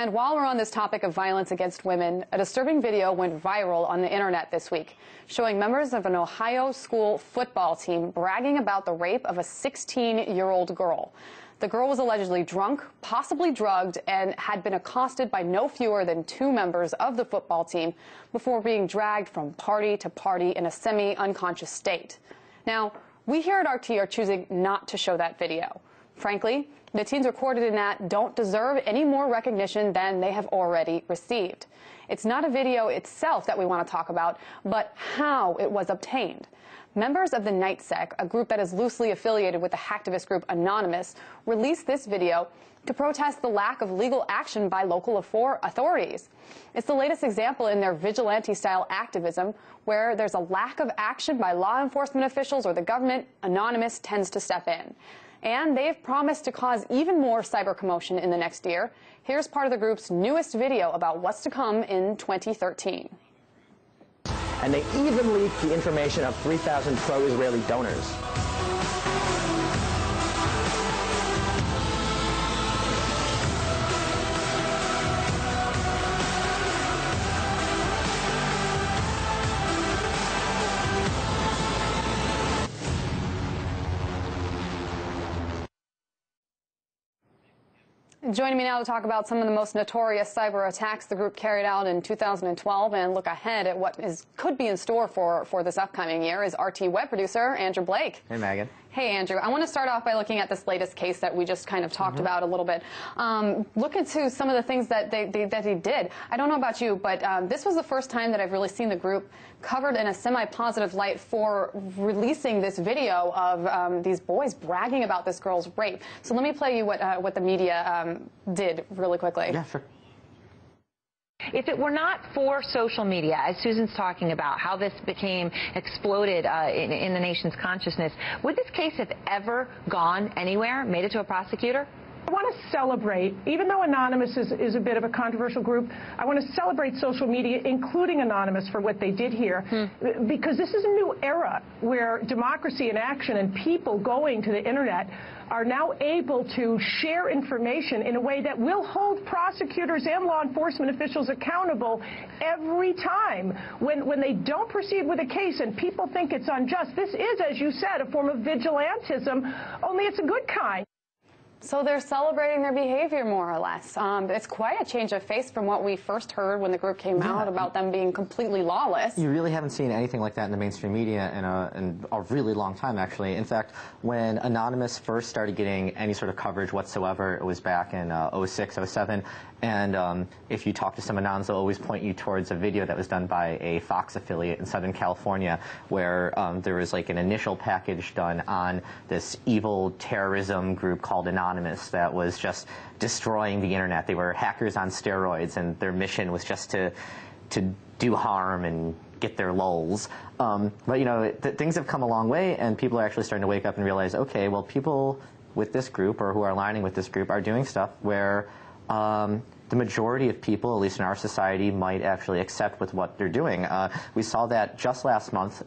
And while we're on this topic of violence against women, a disturbing video went viral on the internet this week, showing members of an Ohio school football team bragging about the rape of a 16-year-old girl. The girl was allegedly drunk, possibly drugged, and had been accosted by no fewer than 2 members of the football team before being dragged from party to party in a semi-unconscious state. Now, we here at RT are choosing not to show that video. Frankly, the teens recorded in that don't deserve any more recognition than they have already received. It's not a video itself that we want to talk about, but how it was obtained. Members of the NightSec, a group that is loosely affiliated with the hacktivist group Anonymous, released this video to protest the lack of legal action by local authorities. It's the latest example in their vigilante-style activism, where there's a lack of action by law enforcement officials or the government. Anonymous tends to step in. And they've promised to cause even more cyber commotion in the next year. Here's part of the group's newest video about what's to come in 2013. And they even leaked the information of 3,000 pro-Israeli donors. Joining me now to talk about some of the most notorious cyber attacks the group carried out in 2012 and look ahead at what could be in store for this upcoming year is RT web producer Andrew Blake. Hey, Megan. Hey, Andrew. I want to start off by looking at this latest case that we just kind of talked about a little bit. Look into some of the things that they did. I don't know about you, but this was the first time that I've really seen the group covered in a semi-positive light for releasing this video of these boys bragging about this girl's rape. So let me play you what the media did really quickly. Yeah, sure. If it were not for social media, as Susan's talking about, how this exploded in the nation's consciousness, would this case have ever gone anywhere, made it to a prosecutor? I want to celebrate, even though Anonymous is a bit of a controversial group, I want to celebrate social media, including Anonymous, for what they did here, because this is a new era where democracy in action and people going to the internet are now able to share information in a way that will hold prosecutors and law enforcement officials accountable every time when they don't proceed with a case and people think it's unjust. This is, as you said, a form of vigilantism, only it's a good kind. So they're celebrating their behavior, more or less. It's quite a change of face from what we first heard when the group came out about them being completely lawless. You really haven't seen anything like that in the mainstream media in a really long time, actually. In fact, when Anonymous first started getting any sort of coverage whatsoever, it was back in 06, 07. And if you talk to some Anons, they'll always point you towards a video that was done by a Fox affiliate in Southern California, where there was like an initial package done on this evil terrorism group called Anonymous that was just destroying the internet. They were hackers on steroids, and their mission was just to do harm and get their lols. But you know, things have come a long way, and people are actually starting to wake up and realize, okay, well, people with this group or who are aligning with this group are doing stuff where the majority of people, at least in our society, might actually accept with what they're doing. We saw that just last month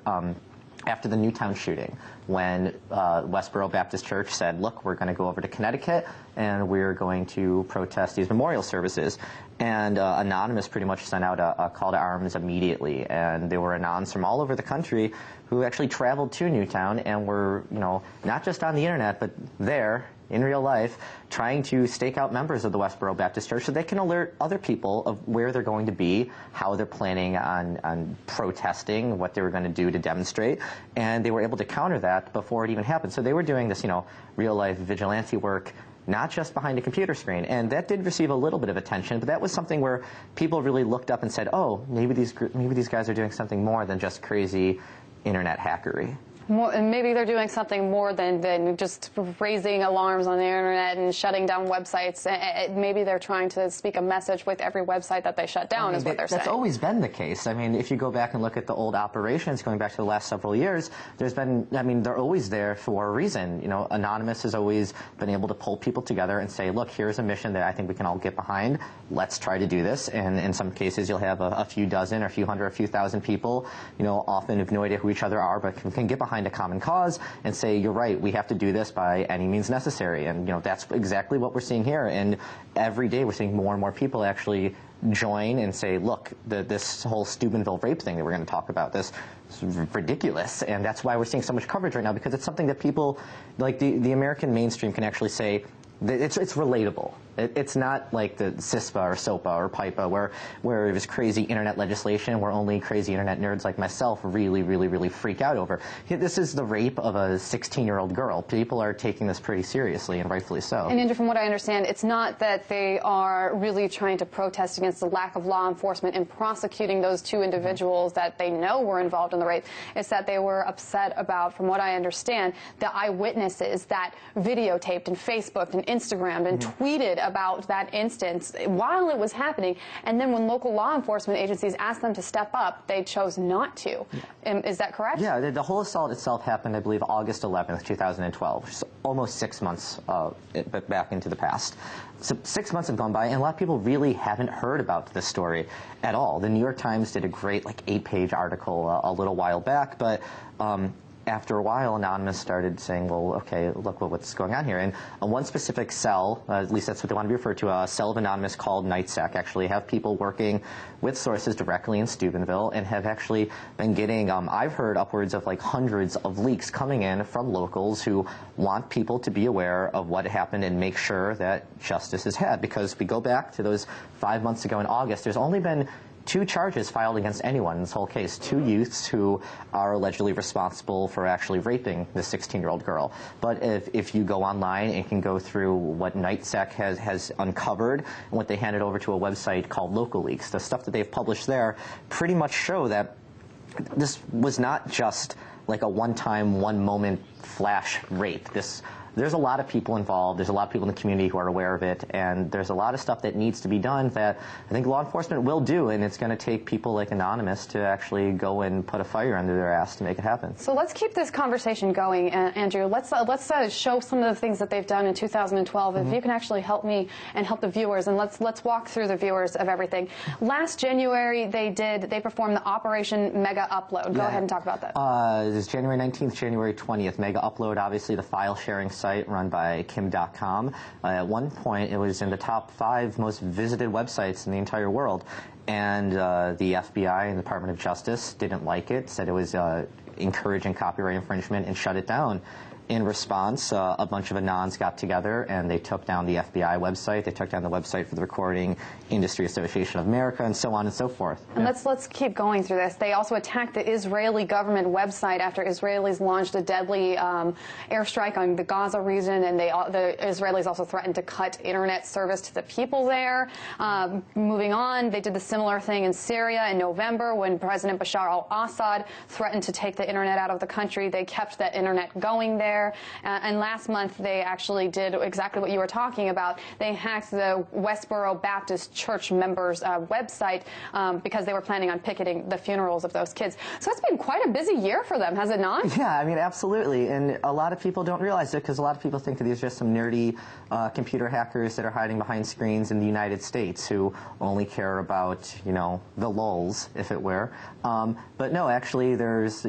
after the Newtown shooting, when Westboro Baptist Church said, look, we're going to go over to Connecticut and we're going to protest these memorial services. And Anonymous pretty much sent out a call to arms immediately. And there were Anons from all over the country who actually traveled to Newtown and were, you know, not just on the internet, but there in real life, trying to stake out members of the Westboro Baptist Church so they can alert other people of where they're going to be, how they're planning on protesting, what they were going to do to demonstrate, and they were able to counter that before it even happened. So they were doing this, you know, real-life vigilante work, not just behind a computer screen. And that did receive a little bit of attention, but that was something where people really looked up and said, oh, maybe these guys are doing something more than just crazy internet hackery. And maybe they're doing something more than just raising alarms on the internet and shutting down websites. Maybe they're trying to speak a message with every website that they shut down, is what they're saying. That's always been the case. I mean, if you go back and look at the old operations going back to the last several years, there's been, I mean, they're always there for a reason. You know, Anonymous has always been able to pull people together and say, look, here's a mission that I think we can all get behind. Let's try to do this. And in some cases, you'll have a few dozen or a few hundred, a few thousand people, you know, often have no idea who each other are, but can get behind behind a common cause and say, you're right, we have to do this by any means necessary. And, that's exactly what we're seeing here. And every day we're seeing more and more people actually join and say, look, this whole Steubenville rape thing that we're going to talk about, this is ridiculous. And that's why we're seeing so much coverage right now, because it's something that people, like the American mainstream, can actually say, it's relatable. It's not like the CISPA or SOPA or PIPA where it was crazy internet legislation where only crazy internet nerds like myself really, really, really freak out over. This is the rape of a 16-year-old girl. People are taking this pretty seriously, and rightfully so. And Andrew, from what I understand, it's not that they are really trying to protest against the lack of law enforcement in prosecuting those two individuals that they know were involved in the rape. It's that they were upset about, from what I understand, the eyewitnesses that videotaped and Facebooked and Instagrammed and tweeted about that instance while it was happening, and then when local law enforcement agencies asked them to step up, they chose not to. Is that correct? Yeah, the whole assault itself happened, I believe, August 11th, 2012, which is almost 6 months back into the past. So 6 months have gone by, and a lot of people really haven't heard about this story at all. The New York Times did a great, 8-page article a little while back, but after a while, Anonymous started saying, well, okay, look what's going on here. And one specific cell, at least that's what they want to be referred to, a cell of Anonymous called NightSec, actually have people working with sources directly in Steubenville and have actually been getting, I've heard upwards of hundreds of leaks coming in from locals who want people to be aware of what happened and make sure that justice is had. Because if we go back to those 5 months ago in August, there's only been 2 charges filed against anyone in this whole case. 2 youths who are allegedly responsible for actually raping the 16-year-old girl. But if you go online and can go through what NightSec has uncovered and what they handed over to a website called LocalLeaks, the stuff that they've published there pretty much show that this was not just like a one-time, one-moment flash rape. There's a lot of people involved. There's a lot of people in the community who are aware of it, and there's a lot of stuff that needs to be done that I think law enforcement will do, and it's going to take people like Anonymous to actually go and put a fire under their ass to make it happen. So let's keep this conversation going, Andrew. Let's show some of the things that they've done in 2012. If you can actually help me and help the viewers, and let's walk through the viewers of everything. Last January, they performed the Operation Mega Upload. Go ahead and talk about that. This is January 19th, January 20th. Mega Upload, obviously the file sharing site run by Kim.com. At one point, it was in the top 5 most visited websites in the entire world. And the FBI and the Department of Justice didn't like it, said it was encouraging copyright infringement, and shut it down. In response, a bunch of Anons got together and they took down the FBI website. They took down the website for the Recording Industry Association of America, and so on and so forth. And let's keep going through this. They also attacked the Israeli government website after Israelis launched a deadly airstrike on the Gaza region, and the Israelis also threatened to cut internet service to the people there. Moving on, they did the similar thing in Syria in November when President Bashar al-Assad threatened to take the internet out of the country. They kept that internet going there. And last month, they actually did exactly what you were talking about. They hacked the Westboro Baptist Church members' website because they were planning on picketing the funerals of those kids. So it's been quite a busy year for them, has it not? Yeah, I mean, absolutely. And a lot of people don't realize it because a lot of people think that these are just some nerdy computer hackers that are hiding behind screens in the United States who only care about, the lulz, if it were. But no, actually, there's,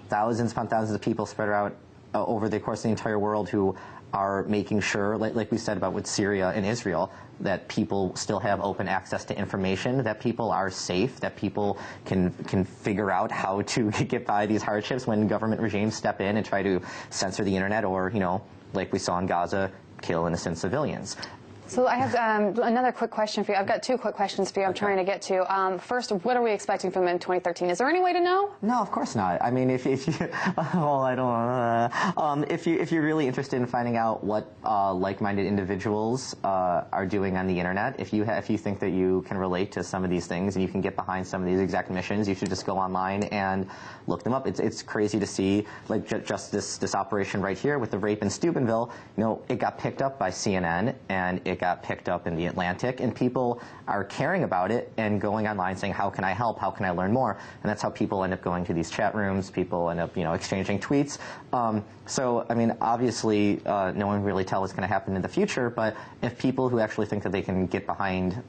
thousands upon thousands of people spread out over the course of the entire world who are making sure, like we said about with Syria and Israel, that people still have open access to information, that people are safe, that people can figure out how to get by these hardships when government regimes step in and try to censor the internet or, like we saw in Gaza, kill innocent civilians. So I have another quick question for you. I've got 2 quick questions for you I'm trying to get to. First, what are we expecting from them in 2013? Is there any way to know? No, of course not. I mean, if you, well, I don't, if you're really interested in finding out what like-minded individuals are doing on the internet, if you think that you can relate to some of these things and you can get behind some of these exact missions, you should just go online and look them up. It's crazy to see, just this operation right here with the rape in Steubenville. It got picked up by CNN and it it got picked up in The Atlantic, and people are caring about it and going online saying, how can I help? How can I learn more? And that's how people end up going to these chat rooms. People end up, exchanging tweets. So, I mean, obviously, no one can really tell what's going to happen in the future, but if people who actually think that they can get behind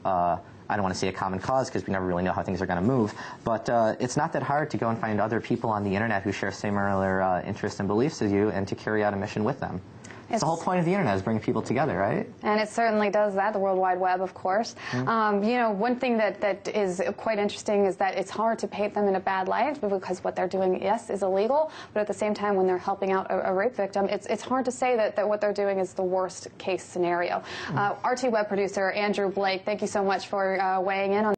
I don't want to say a common cause because we never really know how things are going to move, but it's not that hard to go and find other people on the internet who share similar interests and beliefs as you and to carry out a mission with them. It's the whole point of the internet is bringing people together, right? And it certainly does that, the World Wide Web, of course. One thing that is quite interesting is that it's hard to paint them in a bad light because what they're doing, yes, is illegal, but at the same time, when they're helping out a rape victim, it's hard to say that what they're doing is the worst case scenario. RT Web producer Andrew Blake, thank you so much for weighing in on